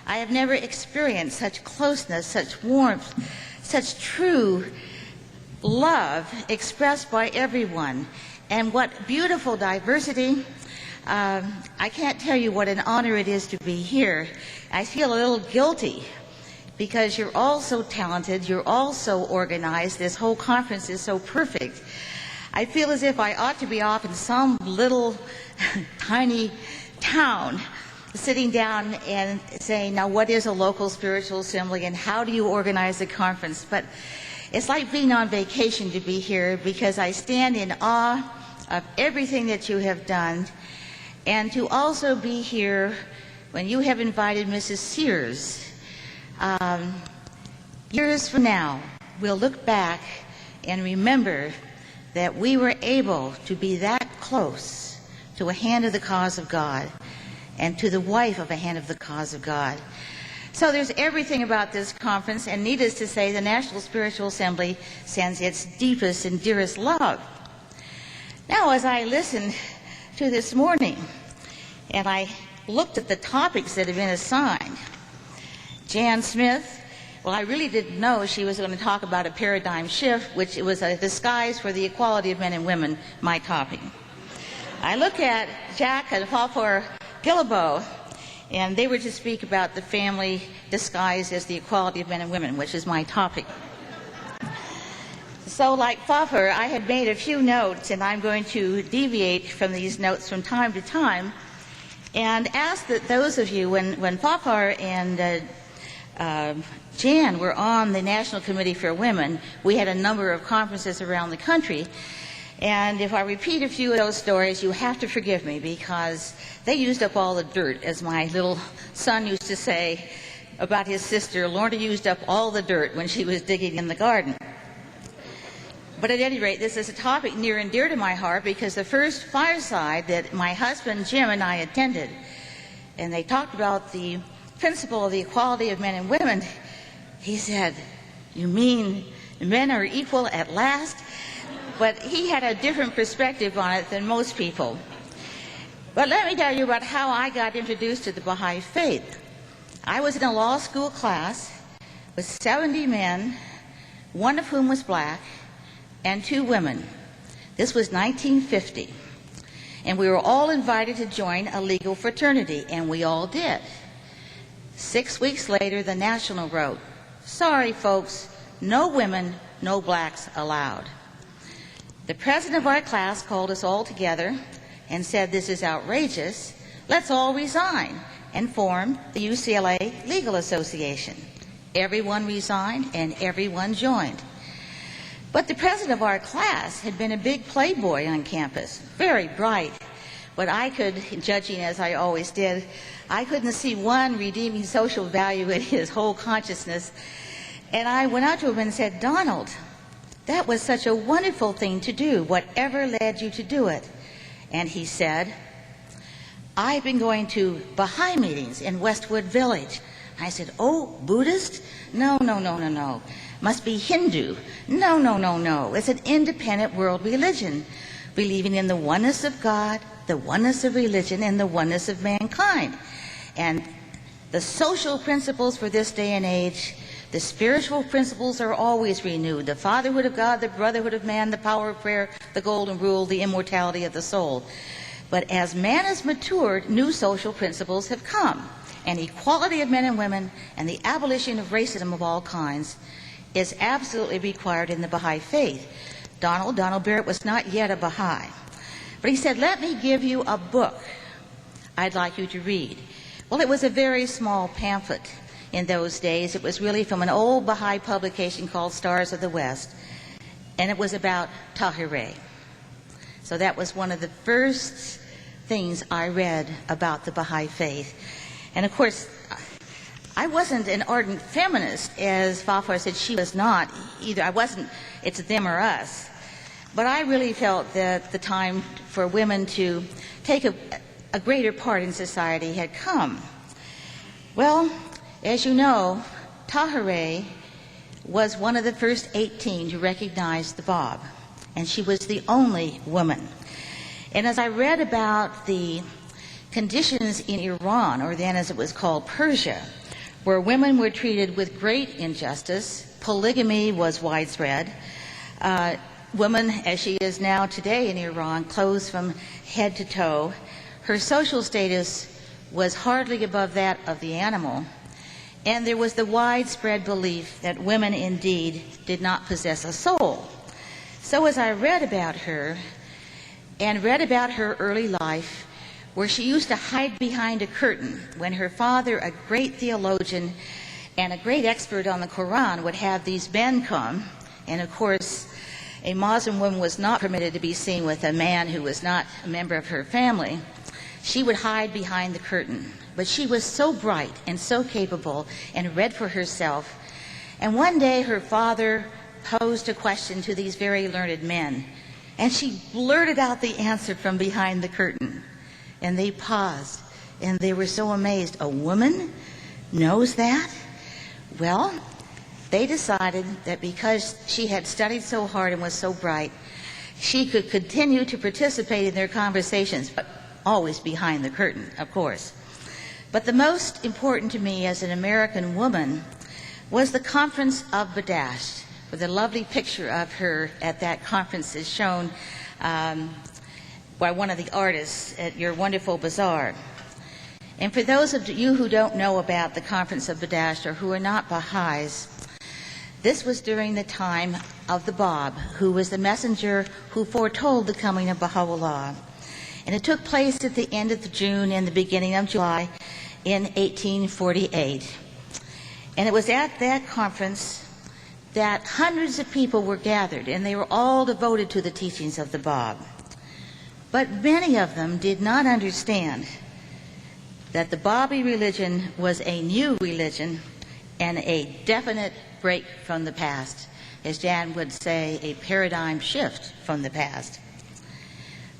I have never experienced such closeness, such warmth, such true love expressed by everyone. And what beautiful diversity. I can't tell you what an honor it is to be here. I feel a little guilty because you're all so talented, you're all so organized, this whole conference is so perfect. I feel as if I ought to be off in some little tiny town sitting down and saying, now what is a local spiritual assembly and how do you organize a conference? But it's like being on vacation to be here because I stand in awe of everything that you have done, and to also be here when you have invited Mrs. Sears. Years from now, we'll look back and remember that we were able to be that close to a hand of the cause of God and to the wife of a hand of the cause of God. So there's everything about this conference, and needless to say, the National Spiritual Assembly sends its deepest and dearest love. Now, as I listened to this morning, and I looked at the topics that have been assigned, Jan Smith, well, I really didn't know she was going to talk about a paradigm shift, which it was a disguise for the equality of men and women, my topic. I look at Jack and Falfor Gillibo, and they were to speak about the family disguised as the equality of men and women, which is my topic. So like Falfor, I had made a few notes, and I'm going to deviate from these notes from time to time and ask that those of you, when Falfor and Jan were on the National Committee for Women, we had a number of conferences around the country. And if I repeat a few of those stories, you have to forgive me because they used up all the dirt, as my little son used to say about his sister. Lorna used up all the dirt when she was digging in the garden. But at any rate, this is a topic near and dear to my heart because the first fireside that my husband Jim and I attended, and they talked about the principle of the equality of men and women, he said, "You mean men are equal at last?" But he had a different perspective on it than most people. But let me tell you about how I got introduced to the Baha'i faith. I was in a law school class with 70 men, one of whom was black, and 2 women. This was 1950. And we were all invited to join a legal fraternity, and we all did. 6 weeks later, the National wrote, "Sorry, folks, no women, no blacks allowed." The president of our class called us all together and said, "This is outrageous. Let's all resign," and form the UCLA Legal Association. Everyone resigned and everyone joined. But the president of our class had been a big playboy on campus, very bright. But I could, judging as I always did, I couldn't see one redeeming social value in his whole consciousness. And I went out to him and said, "Donald, that was such a wonderful thing to do. Whatever led you to do it?" And he said, "I've been going to Baha'i meetings in Westwood Village." I said, "Oh, Buddhist? No. Must be Hindu. No. It's an independent world religion, believing in the oneness of God, the oneness of religion, and the oneness of mankind. And the social principles for this day and age, the spiritual principles are always renewed. The fatherhood of God, the brotherhood of man, the power of prayer, the golden rule, the immortality of the soul. But as man has matured, new social principles have come. And equality of men and women and the abolition of racism of all kinds is absolutely required in the Baha'i faith. Donald Barrett was not yet a Baha'i. But he said, "Let me give you a book I'd like you to read." Well, it was a very small pamphlet in those days. It was really from an old Baha'i publication called Stars of the West. And it was about Tahirih. So that was one of the first things I read about the Baha'i faith. And of course, I wasn't an ardent feminist, as Falfor said she was not either. I wasn't, it's them or us. But I really felt that the time for women to take a greater part in society had come. Well, as you know, Tahirih was one of the first 18 to recognize the Bab, and she was the only woman. And as I read about the conditions in Iran, or then as it was called Persia, where women were treated with great injustice. Polygamy was widespread. Woman, as she is now today in Iran, clothed from head to toe. Her social status was hardly above that of the animal. And there was the widespread belief that women indeed did not possess a soul. So as I read about her, and read about her early life, where she used to hide behind a curtain when her father, a great theologian and a great expert on the Quran, would have these men come, and of course, a Muslim woman was not permitted to be seen with a man who was not a member of her family. She would hide behind the curtain. But she was so bright and so capable and read for herself. And one day her father posed a question to these very learned men, and she blurted out the answer from behind the curtain. And they paused, and they were so amazed. A woman knows that? Well, they decided that because she had studied so hard and was so bright, she could continue to participate in their conversations, but always behind the curtain, of course. But the most important to me as an American woman was the Conference of Badasht, where the lovely picture of her at that conference is shown by one of the artists at your wonderful bazaar. And for those of you who don't know about the Conference of Badasht or who are not Baha'is, this was during the time of the Bab, who was the messenger who foretold the coming of Baha'u'llah. And it took place at the end of June and the beginning of July in 1848. And it was at that conference that hundreds of people were gathered, and they were all devoted to the teachings of the Bab. But many of them did not understand that the Babi religion was a new religion and a definite break from the past. As Jan would say, a paradigm shift from the past.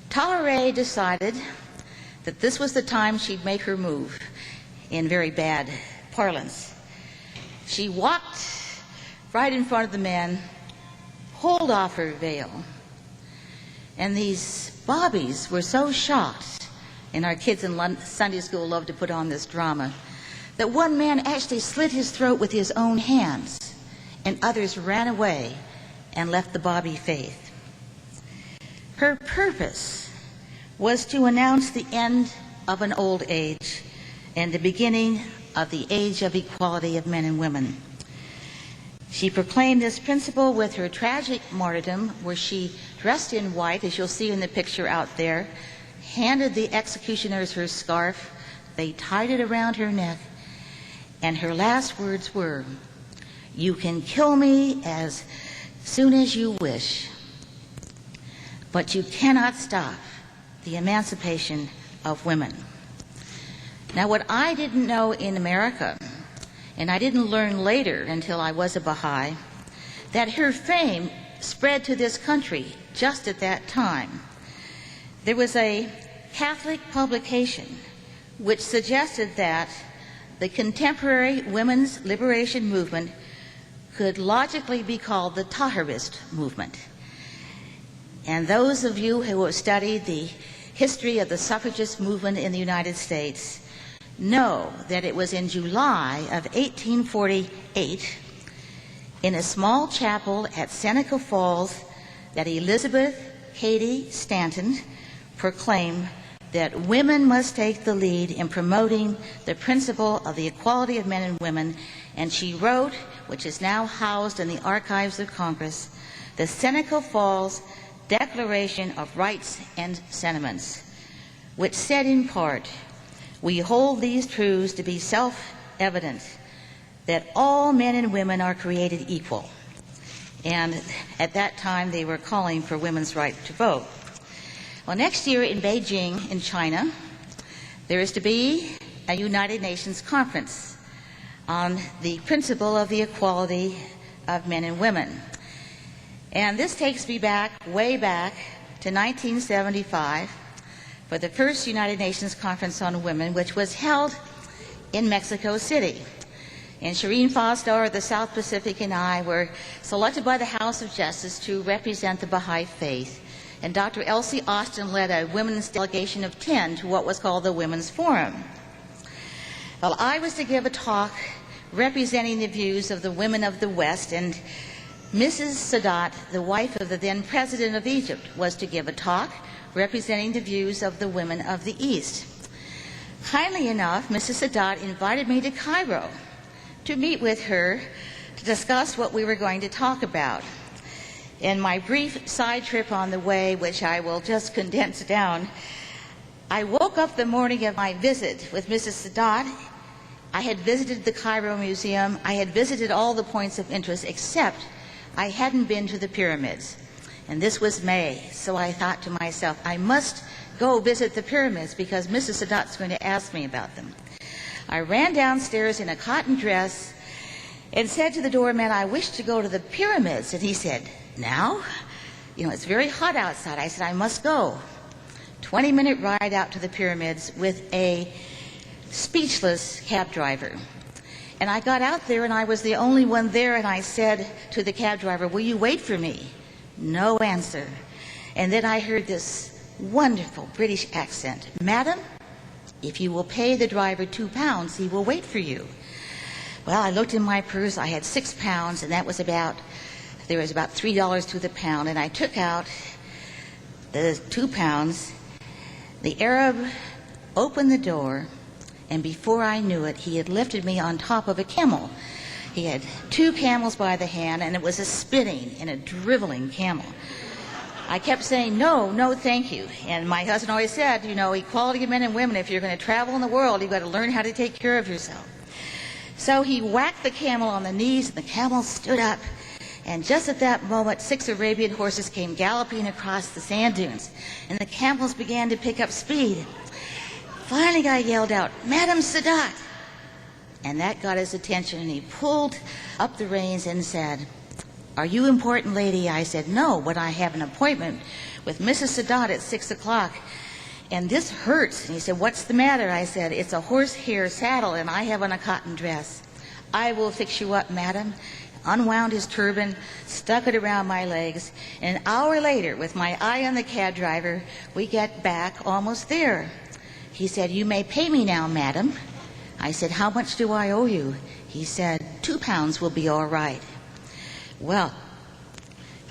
Talleyrand decided that this was the time she'd make her move, in very bad parlance. She walked right in front of the men, pulled off her veil, and these Babis were so shocked, and our kids in Sunday school love to put on this drama, that one man actually slit his throat with his own hands, and others ran away and left the Babi faith. Her purpose was to announce the end of an old age and the beginning of the age of equality of men and women. She proclaimed this principle with her tragic martyrdom, where she, dressed in white, as you'll see in the picture out there, handed the executioners her scarf. They tied it around her neck, and her last words were, "You can kill me as soon as you wish, but you cannot stop the emancipation of women." Now, what I didn't know in America, and I didn't learn later until I was a Baha'i, that her fame spread to this country just at that time. There was a Catholic publication which suggested that the contemporary women's liberation movement could logically be called the Tahirist movement. And those of you who have studied the history of the suffragist movement in the United States know that it was in July of 1848 in a small chapel at Seneca Falls that Elizabeth Cady Stanton proclaimed that women must take the lead in promoting the principle of the equality of men and women, and she wrote, which is now housed in the archives of Congress, the Seneca Falls Declaration of Rights and Sentiments, which said in part, "We hold these truths to be self-evident, that all men and women are created equal." And at that time, they were calling for women's right to vote. Well, next year in Beijing, in China, there is to be a United Nations conference on the principle of the equality of men and women. And this takes me back, way back, to 1975, for the first United Nations Conference on Women, which was held in Mexico City. And Shireen Foster of the South Pacific and I were selected by the House of Justice to represent the Baha'i faith. And Dr. Elsie Austin led a women's delegation of 10 to what was called the Women's Forum. Well, I was to give a talk representing the views of the women of the West, and Mrs. Sadat, the wife of the then president of Egypt, was to give a talk representing the views of the women of the East. Kindly enough, Mrs. Sadat invited me to Cairo to meet with her to discuss what we were going to talk about. In my brief side trip on the way, which I will just condense down, I woke up the morning of my visit with Mrs. Sadat. I had visited the Cairo Museum. I had visited all the points of interest, except I hadn't been to the pyramids. And this was May, so I thought to myself, I must go visit the pyramids because Mrs. Sadat's going to ask me about them. I ran downstairs in a cotton dress and said to the doorman, I wish to go to the pyramids. And he said, now? You know, it's very hot outside. I said, I must go. 20-minute ride out to the pyramids with a speechless cab driver. And I got out there and I was the only one there, and I said to the cab driver, will you wait for me? No answer. And then I heard this wonderful British accent. Madam, if you will pay the driver £2, he will wait for you. Well, I looked in my purse. I had £6, and that was there was about $3 to the pound, and I took out the £2. The Arab opened the door, and before I knew it, he had lifted me on top of a camel. He had 2 camels by the hand, and it was a spitting and a driveling camel. I kept saying, no, no, thank you. And my husband always said, you know, equality of men and women, if you're going to travel in the world, you've got to learn how to take care of yourself. So he whacked the camel on the knees, and the camel stood up. And just at that moment, 6 Arabian horses came galloping across the sand dunes, and the camels began to pick up speed. Finally, I yelled out, Madam Sadat. And that got his attention, and he pulled up the reins and said, are you important, lady? I said, no, but I have an appointment with Mrs. Sadat at 6 o'clock, and this hurts. And he said, what's the matter? I said, it's a horsehair saddle, and I have on a cotton dress. I will fix you up, madam. Unwound his turban, stuck it around my legs, and an hour later, with my eye on the cab driver, we get back almost there. He said, you may pay me now, madam. I said, how much do I owe you? He said, £2 will be all right. Well,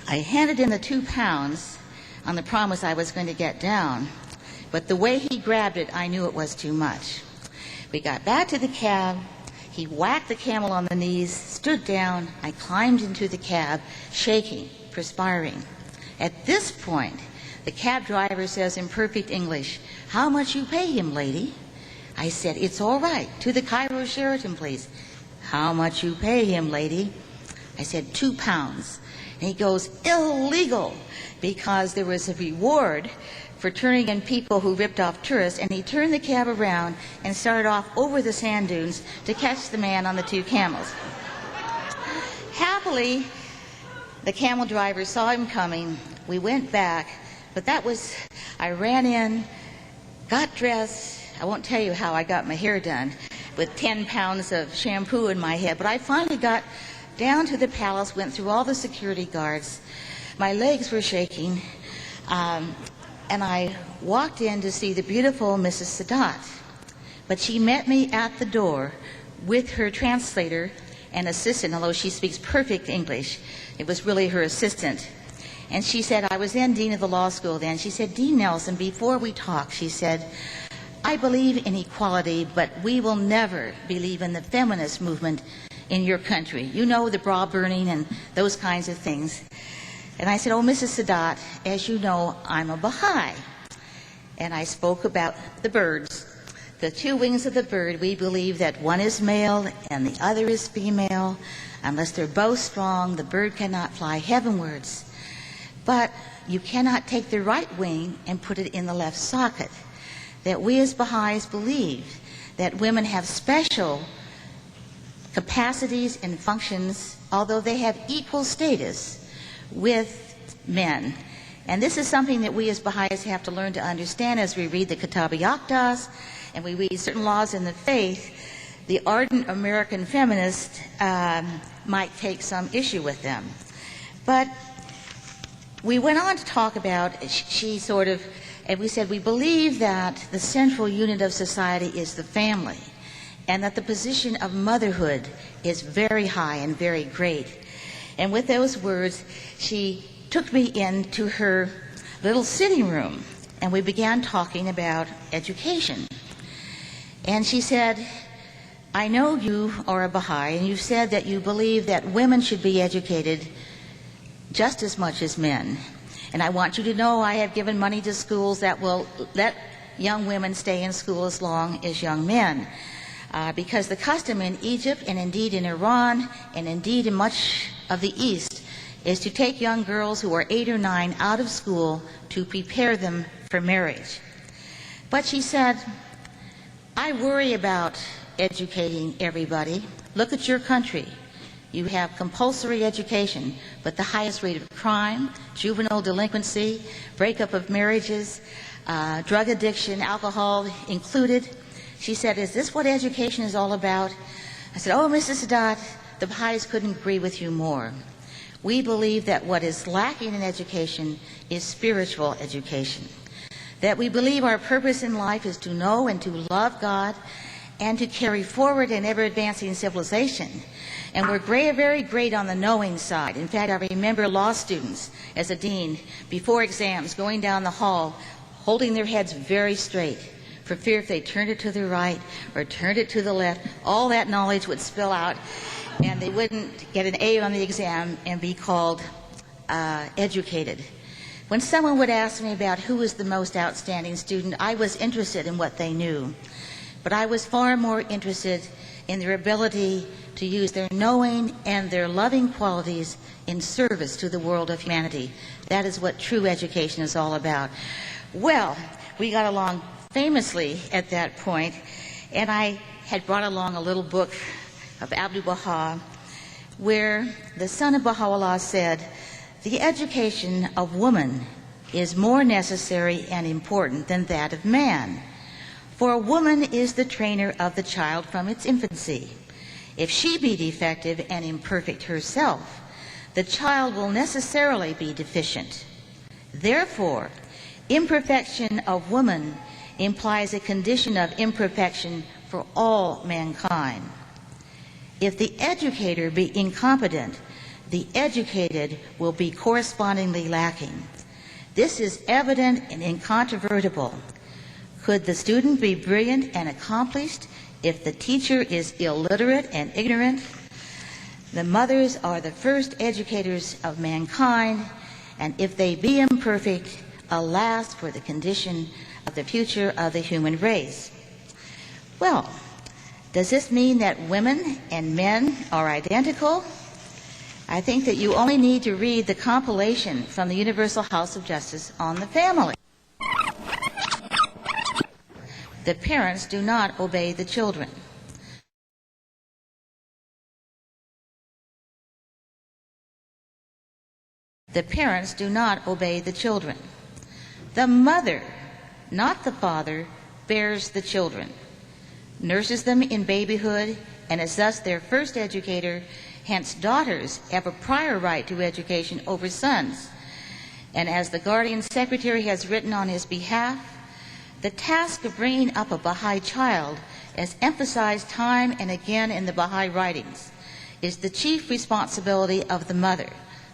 I handed him the £2 on the promise I was going to get down, but the way he grabbed it, I knew it was too much. We got back to the cab. He whacked the camel on the knees, stood down. I climbed into the cab, shaking, perspiring. At this point, the cab driver says in perfect English, how much you pay him, lady? I said, it's all right. To the Cairo Sheraton, please. How much you pay him, lady? I said, £2. And he goes, illegal, because there was a reward for turning in people who ripped off tourists, and he turned the cab around and started off over the sand dunes to catch the man on the 2 camels. Happily, the camel driver saw him coming. We went back, but I ran in, got dressed. I won't tell you how I got my hair done with 10 pounds of shampoo in my head, but I finally got down to the palace, went through all the security guards. My legs were shaking. And I walked in to see the beautiful Mrs. Sadat. But she met me at the door with her translator and assistant, although she speaks perfect English. It was really her assistant. And she said, I was then dean of the law school then. She said, Dean Nelson, before we talk, she said, I believe in equality, but we will never believe in the feminist movement in your country. You know, the bra burning and those kinds of things. And I said, oh, Mrs. Sadat, as you know, I'm a Baha'i. And I spoke about the birds. The 2 wings of the bird, we believe that one is male and the other is female. Unless they're both strong, the bird cannot fly heavenwards. But you cannot take the right wing and put it in the left socket. That we as Baha'is believe that women have special capacities and functions, although they have equal status with men. And this is something that we as Baha'is have to learn to understand as we read the Kitab-i-Aqdas and we read certain laws in the faith. The ardent American feminist might take some issue with them. But we went on to talk about, and we said we believe that the central unit of society is the family. and that the position of motherhood is very high and very great. And with those words, she took me into her little sitting room, and we began talking about education. And she said, I know you are a Baha'i, and you've said that you believe that women should be educated just as much as men. And I want you to know I have given money to schools that will let young women stay in school as long as young men. Because the custom in Egypt, and indeed in Iran, and indeed in much of the East, is to take young girls who are 8 or 9 out of school to prepare them for marriage. But she said, I worry about educating everybody. Look at your country. You have compulsory education, but the highest rate of crime, juvenile delinquency, breakup of marriages, drug addiction, alcohol included. She said, is this what education is all about? I said, oh, Mrs. Sadat, the Baha'is couldn't agree with you more. We believe that what is lacking in education is spiritual education. That we believe our purpose in life is to know and to love God and to carry forward an ever-advancing civilization. And we're very great on the knowing side. In fact, I remember law students, as a dean, before exams, going down the hall, holding their heads very straight, for fear if they turned it to the right or turned it to the left, all that knowledge would spill out, and they wouldn't get an A on the exam and be called educated. When someone would ask me about who was the most outstanding student, I was interested in what they knew. But I was far more interested in their ability to use their knowing and their loving qualities in service to the world of humanity. That is what true education is all about. Well, we got along famously at that point, and I had brought along a little book of Abdul Baha, where the son of Baha'u'llah said, the education of woman is more necessary and important than that of man. For a woman is the trainer of the child from its infancy. If she be defective and imperfect herself, the child will necessarily be deficient. Therefore, imperfection of woman implies a condition of imperfection for all mankind. If the educator be incompetent, the educated will be correspondingly lacking. This is evident and incontrovertible. Could the student be brilliant and accomplished if the teacher is illiterate and ignorant? The mothers are the first educators of mankind, and if they be imperfect, alas for the condition of the future of the human race. Well, does this mean that women and men are identical? I think that you only need to read the compilation from the Universal House of Justice on the family. The parents do not obey the children. The parents do not obey the children. The mother, not the father, bears the children, nurses them in babyhood, and is thus their first educator. Hence, daughters have a prior right to education over sons. And as the guardian secretary has written on his behalf, the task of bringing up a Baha'i child, as emphasized time and again in the Baha'i writings, is the chief responsibility of the mother.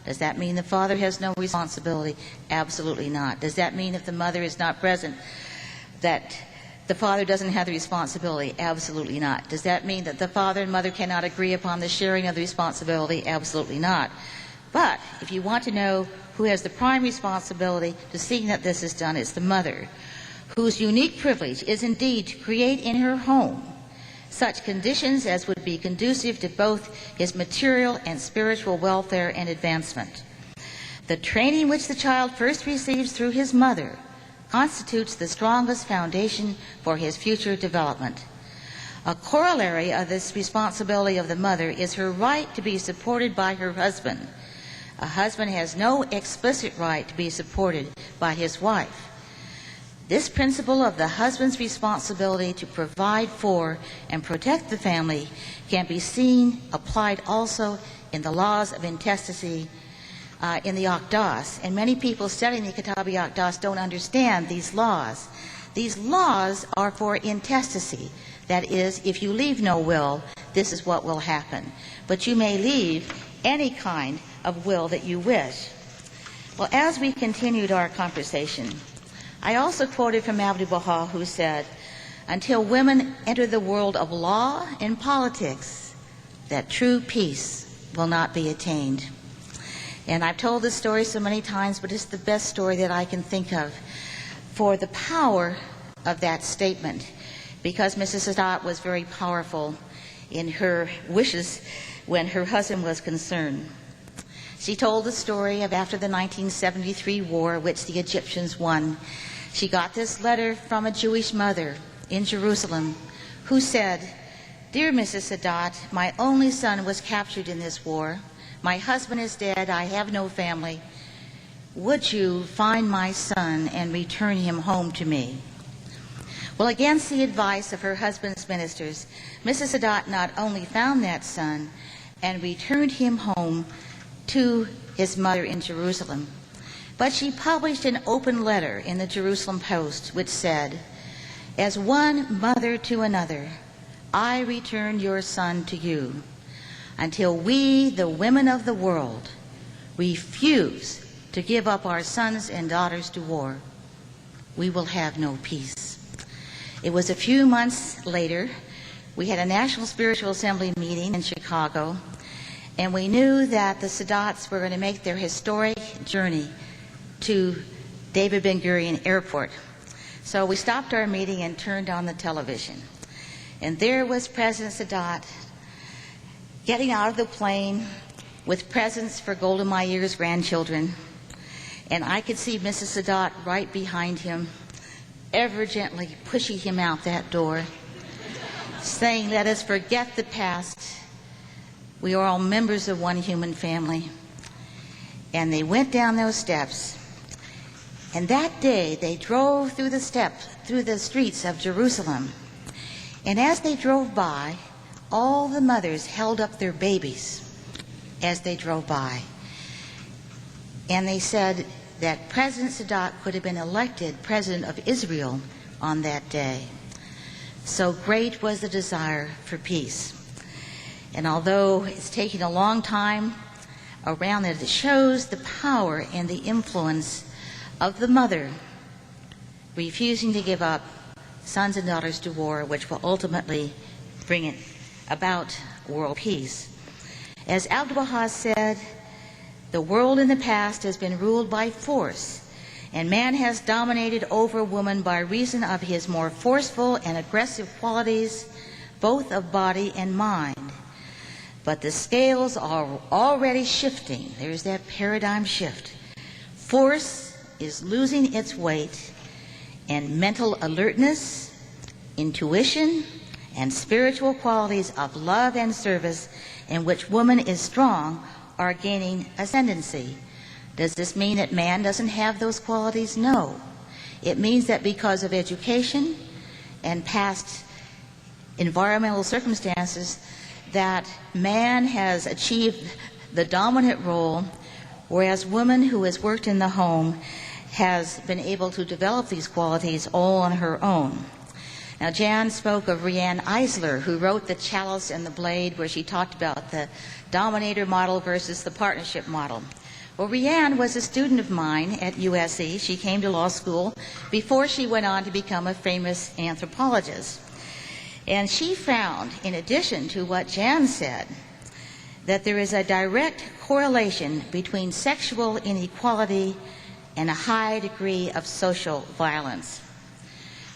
Does that mean the father has no responsibility? Absolutely not. Does that mean if the mother is not present that the father doesn't have the responsibility? Absolutely not. Does that mean that the father and mother cannot agree upon the sharing of the responsibility? Absolutely not. But if you want to know who has the prime responsibility to seeing that this is done, it's the mother, whose unique privilege is indeed to create in her home such conditions as would be conducive to both his material and spiritual welfare and advancement. The training which the child first receives through his mother constitutes the strongest foundation for his future development. A corollary of this responsibility of the mother is her right to be supported by her husband. A husband has no explicit right to be supported by his wife. This principle of the husband's responsibility to provide for and protect the family can be seen applied also in the laws of intestacy in the Aqdas. And many people studying the Kitab-i Aqdas don't understand these laws. These laws are for intestacy. That is, if you leave no will, this is what will happen. But you may leave any kind of will that you wish. Well, as we continued our conversation, I also quoted from Abdu'l-Baha, who said, "Until women enter the world of law and politics, that true peace will not be attained." And I've told this story so many times, but it's the best story that I can think of for the power of that statement, because Mrs. Sadat was very powerful in her wishes when her husband was concerned. She told the story of after the 1973 war, which the Egyptians won. She got this letter from a Jewish mother in Jerusalem who said, "Dear Mrs. Sadat, my only son was captured in this war. My husband is dead. I have no family. Would you find my son and return him home to me?" Well, against the advice of her husband's ministers, Mrs. Sadat not only found that son and returned him home to his mother in Jerusalem, but she published an open letter in the Jerusalem Post which said, "As one mother to another, I return your son to you. Until we, the women of the world, refuse to give up our sons and daughters to war, we will have no peace." It was a few months later, we had a National Spiritual Assembly meeting in Chicago, and we knew that the Sadats were going to make their historic journey to David Ben Gurion Airport. So we stopped our meeting and turned on the television. And there was President Sadat getting out of the plane with presents for Golda Meir's grandchildren. And I could see Mrs. Sadat right behind him, ever gently pushing him out that door, saying, "Let us forget the past. We are all members of one human family." And they went down those steps. And that day they drove through the streets of Jerusalem. And as they drove by, all the mothers held up their babies as they drove by. And they said that President Sadat could have been elected president of Israel on that day. So great was the desire for peace. And although it's taken a long time around it, it shows the power and the influence of the mother refusing to give up sons and daughters to war, which will ultimately bring it about world peace. As Abdu'l-Baha said, "The world in the past has been ruled by force, and man has dominated over woman by reason of his more forceful and aggressive qualities, both of body and mind. But the scales are already shifting." There's that paradigm shift. Force is losing its weight, and mental alertness, intuition, and spiritual qualities of love and service in which woman is strong are gaining ascendancy. Does this mean that man doesn't have those qualities? No. It means that because of education and past environmental circumstances, that man has achieved the dominant role, whereas woman who has worked in the home has been able to develop these qualities all on her own. Now, Jan spoke of Riane Eisler, who wrote The Chalice and the Blade, where she talked about the dominator model versus the partnership model. Well, Riane was a student of mine at USC. She came to law school before she went on to become a famous anthropologist. And she found, in addition to what Jan said, that there is a direct correlation between sexual inequality and a high degree of social violence.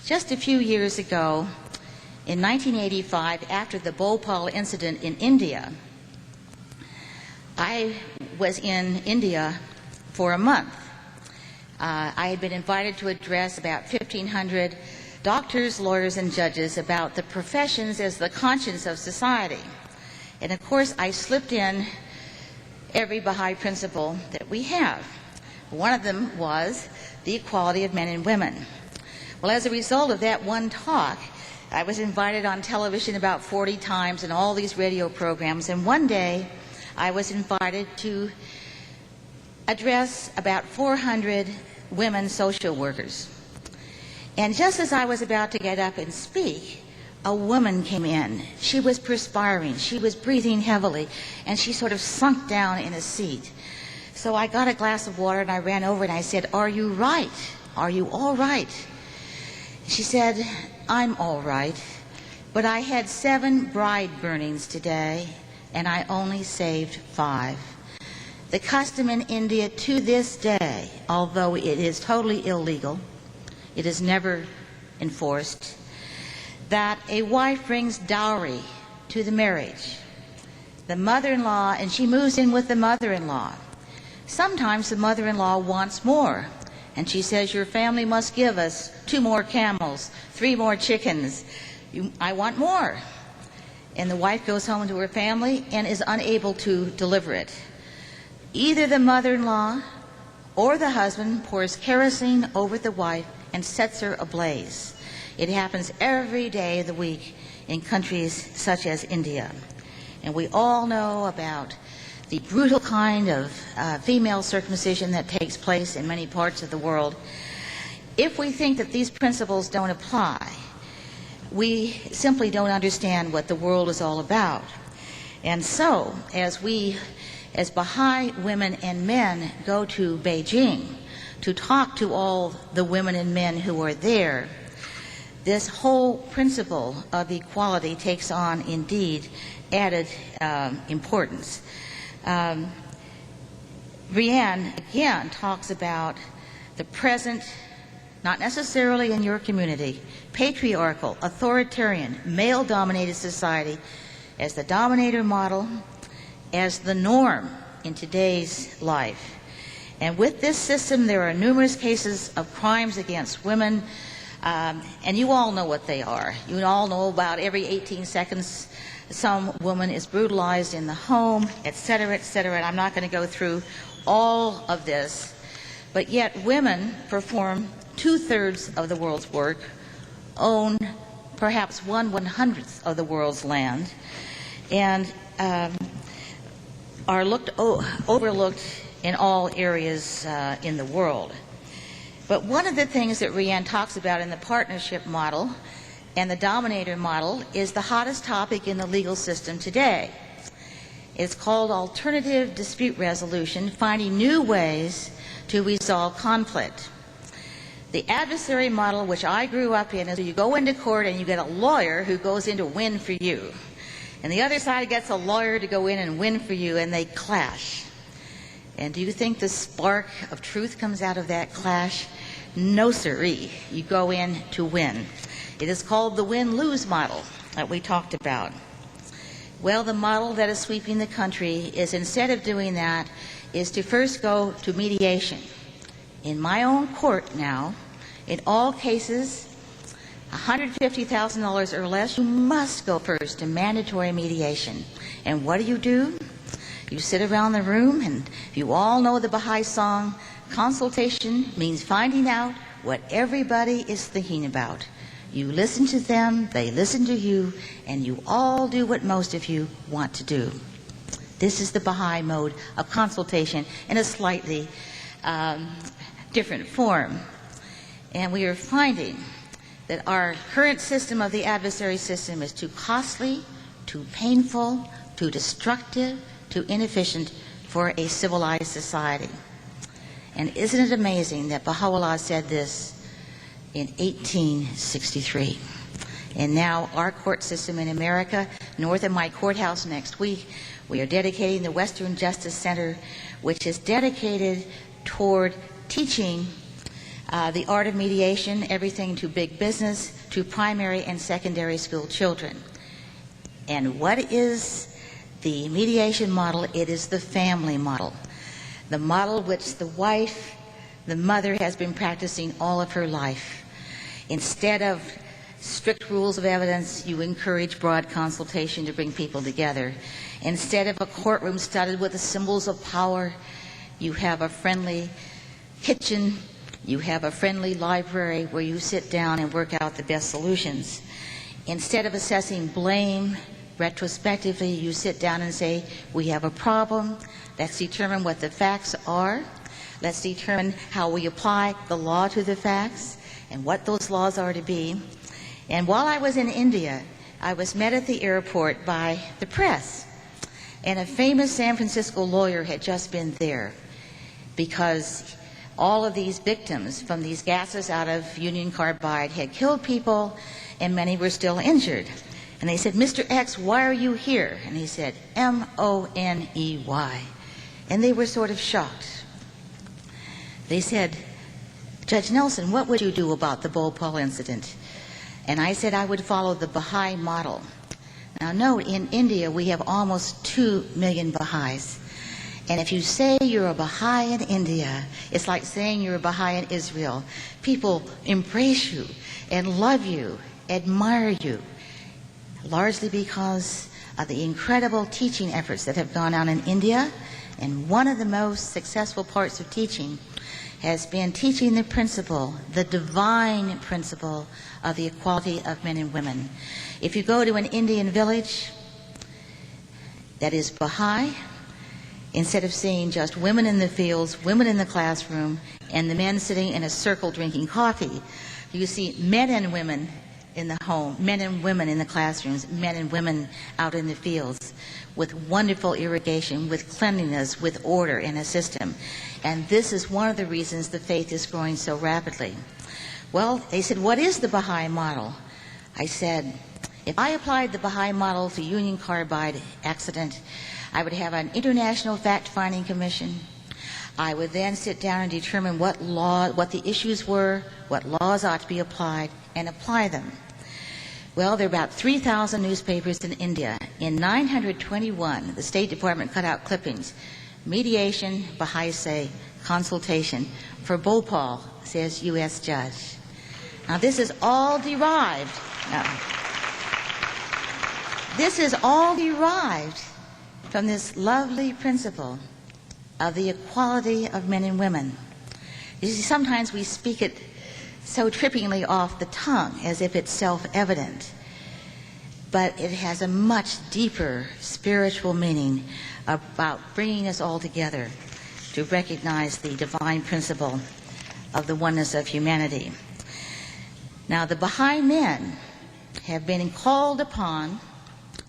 Just a few years ago, in 1985, after the Bhopal incident in India, I was in India for a month. I had been invited to address about 1,500 doctors, lawyers, and judges about the professions as the conscience of society. And of course, I slipped in every Baha'i principle that we have. One of them was the equality of men and women. Well, as a result of that one talk, I was invited on television about 40 times in all these radio programs, and one day I was invited to address about 400 women social workers. And just as I was about to get up and speak, a woman came in. She was perspiring, she was breathing heavily, and she sort of sunk down in a seat. So I got a glass of water and I ran over and I said, "Are you right? Are you all right?" She said, "I'm all right, but I had 7 bride burnings today and I only saved 5. The custom in India to this day, although it is totally illegal, it is never enforced, that a wife brings dowry to the marriage. The mother-in-law, and she moves in with the mother-in-law. Sometimes the mother-in-law wants more, and she says, "Your family must give us 2 more camels, 3 more chickens. I want more." And the wife goes home to her family and is unable to deliver it. Either the mother-in-law or the husband pours kerosene over the wife and sets her ablaze. It happens every day of the week in countries such as India. And we all know about the brutal kind of female circumcision that takes place in many parts of the world. If we think that these principles don't apply, we simply don't understand what the world is all about. And so, as Baha'i women and men go to Beijing to talk to all the women and men who are there, this whole principle of equality takes on, indeed, added importance. Rianne, again, talks about the present, not necessarily in your community, patriarchal, authoritarian, male-dominated society as the dominator model, as the norm in today's life. And with this system, there are numerous cases of crimes against women, and you all know what they are. You all know about every 18 seconds some woman is brutalized in the home, etc., etc. And I'm not going to go through all of this, but yet women perform 2/3 of the world's work, own perhaps 1/100th of the world's land, and are overlooked in all areas in the world. But one of the things that Rianne talks about in the partnership model and the dominator model is the hottest topic in the legal system today. It's called alternative dispute resolution, finding new ways to resolve conflict. The adversary model, which I grew up in, is you go into court and you get a lawyer who goes in to win for you. And the other side gets a lawyer to go in and win for you, and they clash. And do you think the spark of truth comes out of that clash? No, sirree. You go in to win. It is called the win-lose model that we talked about. Well, the model that is sweeping the country is, instead of doing that, is to first go to mediation. In my own court now, in all cases, $150,000 or less, you must go first to mandatory mediation. And what do? You sit around the room, and you all know the Baha'i song, consultation means finding out what everybody is thinking about. You listen to them, they listen to you, and you all do what most of you want to do. This is the Baha'i mode of consultation in a slightly different form. And we are finding that our current system of the adversary system is too costly, too painful, too destructive, too inefficient for a civilized society. And isn't it amazing that Baha'u'llah said this in 1863? And now our court system in America, north of my courthouse next week, we are dedicating the Western Justice Center, which is dedicated toward teaching the art of mediation, everything to big business, to primary and secondary school children. And what is the mediation model? It is the family model. The model which the wife, the mother, has been practicing all of her life. Instead of strict rules of evidence, you encourage broad consultation to bring people together. Instead of a courtroom studded with the symbols of power, you have a friendly kitchen, you have a friendly library where you sit down and work out the best solutions. Instead of assessing blame retrospectively, you sit down and say, we have a problem, let's determine what the facts are, let's determine how we apply the law to the facts and what those laws are to be. And while I was in India, I was met at the airport by the press. And a famous San Francisco lawyer had just been there because all of these victims from these gases out of Union Carbide had killed people, and many were still injured. And they said, "Mr. X, why are you here?" And he said, "M-O-N-E-Y." And they were sort of shocked. They said, "Judge Nelson, what would you do about the Bhopal incident?" And I said I would follow the Baha'i model. Now note, in India we have almost 2 million Baha'is. And if you say you're a Baha'i in India, it's like saying you're a Baha'i in Israel. People embrace you and love you, admire you, largely because of the incredible teaching efforts that have gone on in India. And one of the most successful parts of teaching has been teaching the principle, the divine principle of the equality of men and women. If you go to an Indian village that is Baha'i, instead of seeing just women in the fields, women in the classroom, and the men sitting in a circle drinking coffee, you see men and women in the home, men and women in the classrooms, men and women out in the fields, with wonderful irrigation, with cleanliness, with order in a system. And this is one of the reasons the faith is growing so rapidly. Well, they said, "What is the Baha'i model?" I said, if I applied the Baha'i model to Union Carbide accident, I would have an international fact-finding commission. I would then sit down and determine what the issues were, what laws ought to be applied, and apply them. Well, there are about 3,000 newspapers in India. In 921, the State Department cut out clippings. Mediation, Baha'i say, consultation. For Bhopal, says U.S. judge. Now, this is all derived. This is all derived from this lovely principle of the equality of men and women. You see, sometimes we speak it so trippingly off the tongue as if it's self-evident, but it has a much deeper spiritual meaning about bringing us all together to recognize the divine principle of the oneness of humanity. Now, the Baha'i men have been called upon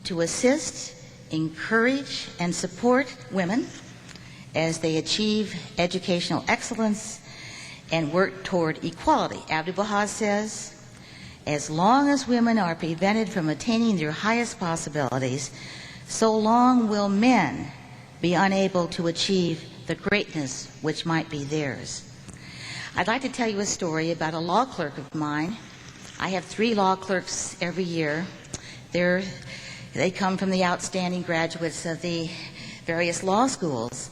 to assist, encourage, and support women as they achieve educational excellence and work toward equality. Abdu'l-Baha says, as long as women are prevented from attaining their highest possibilities, so long will men be unable to achieve the greatness which might be theirs. I'd like to tell you a story about a law clerk of mine. I have 3 law clerks every year. They come from the outstanding graduates of the various law schools.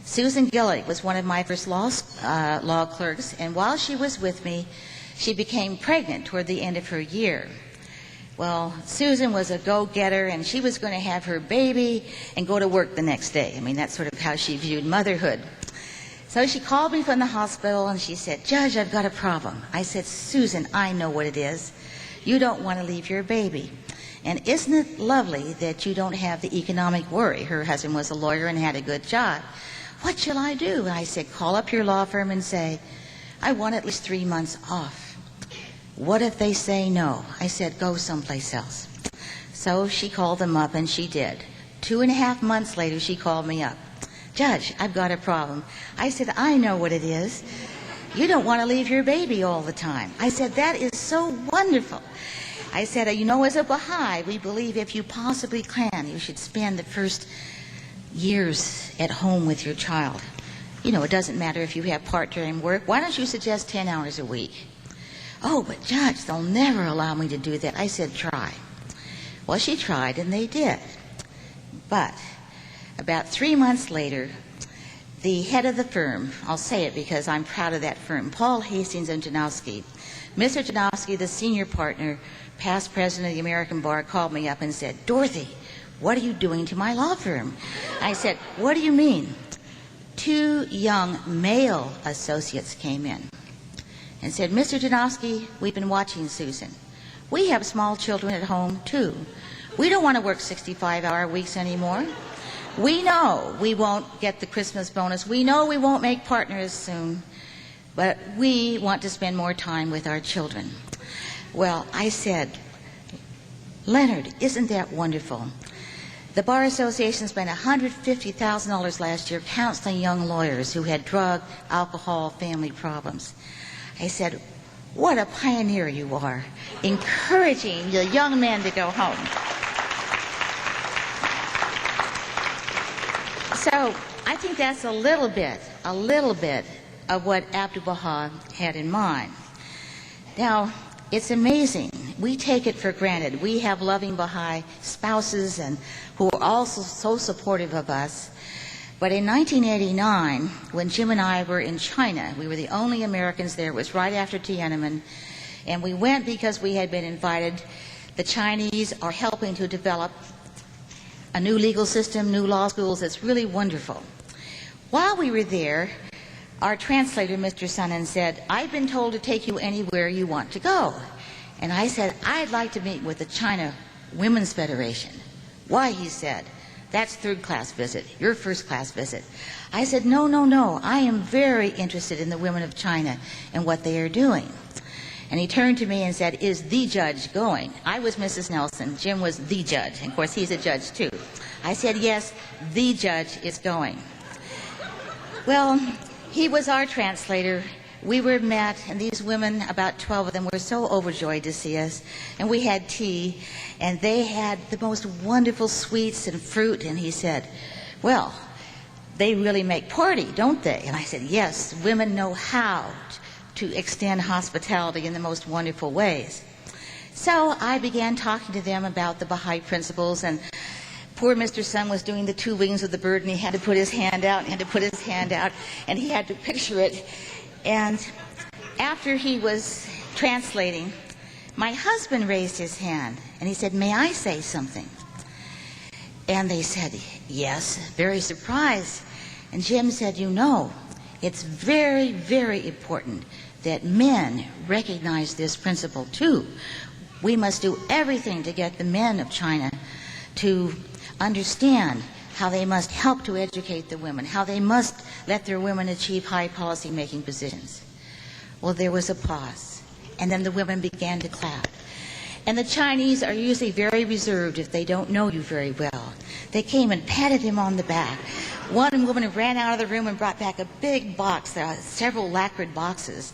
Susan Gillick was one of my first law clerks, and while she was with me, she became pregnant toward the end of her year. Well, Susan was a go-getter, and she was going to have her baby and go to work the next day. I mean, that's sort of how she viewed motherhood. So she called me from the hospital, and she said, "Judge, I've got a problem." I said, "Susan, I know what it is. You don't want to leave your baby. And isn't it lovely that you don't have the economic worry?" Her husband was a lawyer and had a good job. "What shall I do?" And I said, "Call up your law firm and say, I want at least 3 months off." "What if they say no?" I said, "Go someplace else." So she called them up, and she did. 2.5 months later, she called me up. "Judge, I've got a problem." I said, "I know what it is. You don't want to leave your baby all the time." I said, "That is so wonderful." I said, "You know, as a Baha'i, we believe if you possibly can, you should spend the first years at home with your child. You know, it doesn't matter if you have part-time work. Why don't you suggest 10 hours a week?" "Oh, but Judge, they'll never allow me to do that." I said, "Try." Well, she tried, and they did. But about 3 months later, the head of the firm, I'll say it because I'm proud of that firm, Paul Hastings and Janowski. Mr. Janowski, the senior partner, past president of the American Bar, called me up and said, "Dorothy, what are you doing to my law firm?" I said, "What do you mean?" 2 young male associates came in and said, "Mr. Janowski, we've been watching Susan. We have small children at home, too. We don't want to work 65-hour weeks anymore. We know we won't get the Christmas bonus. We know we won't make partners soon. But we want to spend more time with our children." Well, I said, Leonard, isn't that wonderful? The Bar Association spent $150,000 last year counseling young lawyers who had drug, alcohol, family problems. I said, what a pioneer you are, encouraging the young men to go home. So I think that's a little bit of what Abdu'l-Baha had in mind. Now, it's amazing. We take it for granted. We have loving Baha'i spouses and who are also so supportive of us. But in 1989, when Jim and I were in China, we were the only Americans there. It was right after Tiananmen. And we went because we had been invited. The Chinese are helping to develop a new legal system, new law schools. It's really wonderful. While we were there, our translator, Mr. Sunan, said, I've been told to take you anywhere you want to go. And I said, I'd like to meet with the China Women's Federation. Why, he said, that's third-class visit, your first-class visit. I said, no, no, no, I am very interested in the women of China and what they are doing. And he turned to me and said, is the judge going? I was Mrs. Nelson, Jim was the judge, and of course he's a judge too. I said, yes, the judge is going. Well, he was our translator. We were met, and these women, about 12 of them, were so overjoyed to see us. And we had tea, and they had the most wonderful sweets and fruit. And he said, well, they really make party, don't they? And I said, yes, women know how to extend hospitality in the most wonderful ways. So I began talking to them about the Baha'i principles, and poor Mr. Sun was doing the two wings of the bird, and he had to put his hand out, and he had to put his hand out, and he had to picture it. And after he was translating, my husband raised his hand, and he said, may I say something? And they said, yes, very surprised. And Jim said, you know, it's very, very important that men recognize this principle too. We must do everything to get the men of China to understand how they must help to educate the women, how they must let their women achieve high policy-making positions. Well, there was a pause, and then the women began to clap. And the Chinese are usually very reserved if they don't know you very well. They came and patted him on the back. One woman ran out of the room and brought back a big box, several lacquered boxes.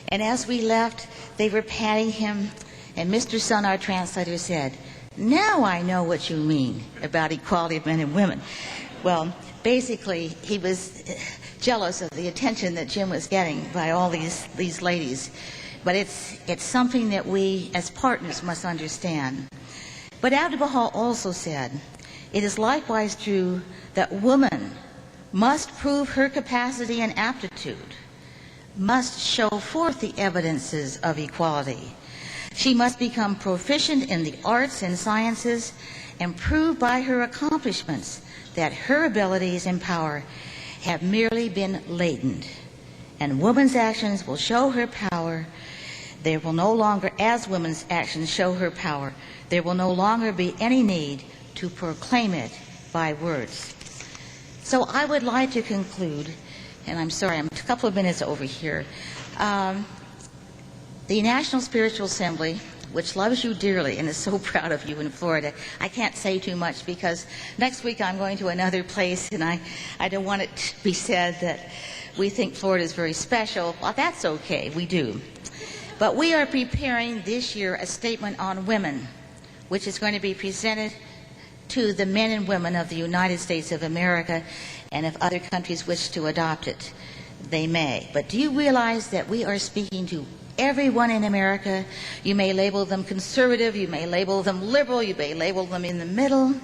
And as we left, they were patting him, and Mr. Sun, our translator, said, now I know what you mean about equality of men and women. Well, basically, he was jealous of the attention that Jim was getting by all these ladies. But it's something that we, as partners, must understand. But Abdu'l-Baha also said, it is likewise true that woman must prove her capacity and aptitude, must show forth the evidences of equality. She must become proficient in the arts and sciences and prove by her accomplishments that her abilities and power have merely been latent. And woman's actions will show her power. There will no longer, as women's actions show her power, there will no longer be any need to proclaim it by words. So I would like to conclude, and I'm sorry, I'm a couple of minutes over here. The National Spiritual Assembly, which loves you dearly and is so proud of you in Florida. I can't say too much because next week I'm going to another place, and I don't want it to be said that we think Florida is very special. Well, that's okay, we do. But we are preparing this year a statement on women, which is going to be presented to the men and women of the United States of America, and if other countries wish to adopt it, they may. But do you realize that we are speaking to everyone in America? You may label them conservative, you may label them liberal, you may label them in the middle,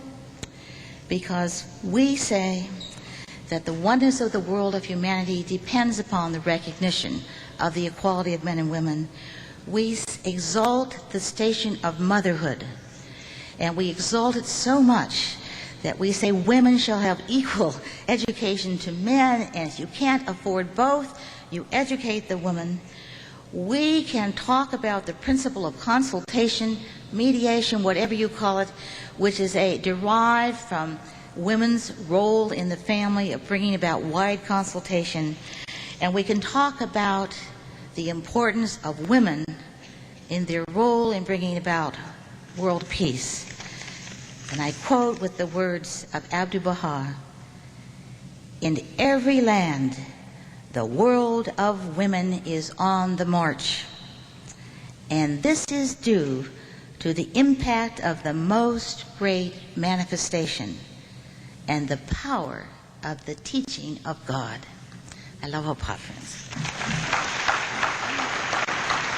because we say that the oneness of the world of humanity depends upon the recognition of the equality of men and women. We exalt the station of motherhood, and we exalt it so much that we say women shall have equal education to men, and if you can't afford both, you educate the woman. We can talk about the principle of consultation, mediation, whatever you call it, which is derived from women's role in the family of bringing about wide consultation. And we can talk about the importance of women in their role in bringing about world peace. And I quote with the words of Abdu'l-Baha, "In every land, the world of women is on the march. And this is due to the impact of the most great manifestation and the power of the teaching of God." I love our friends.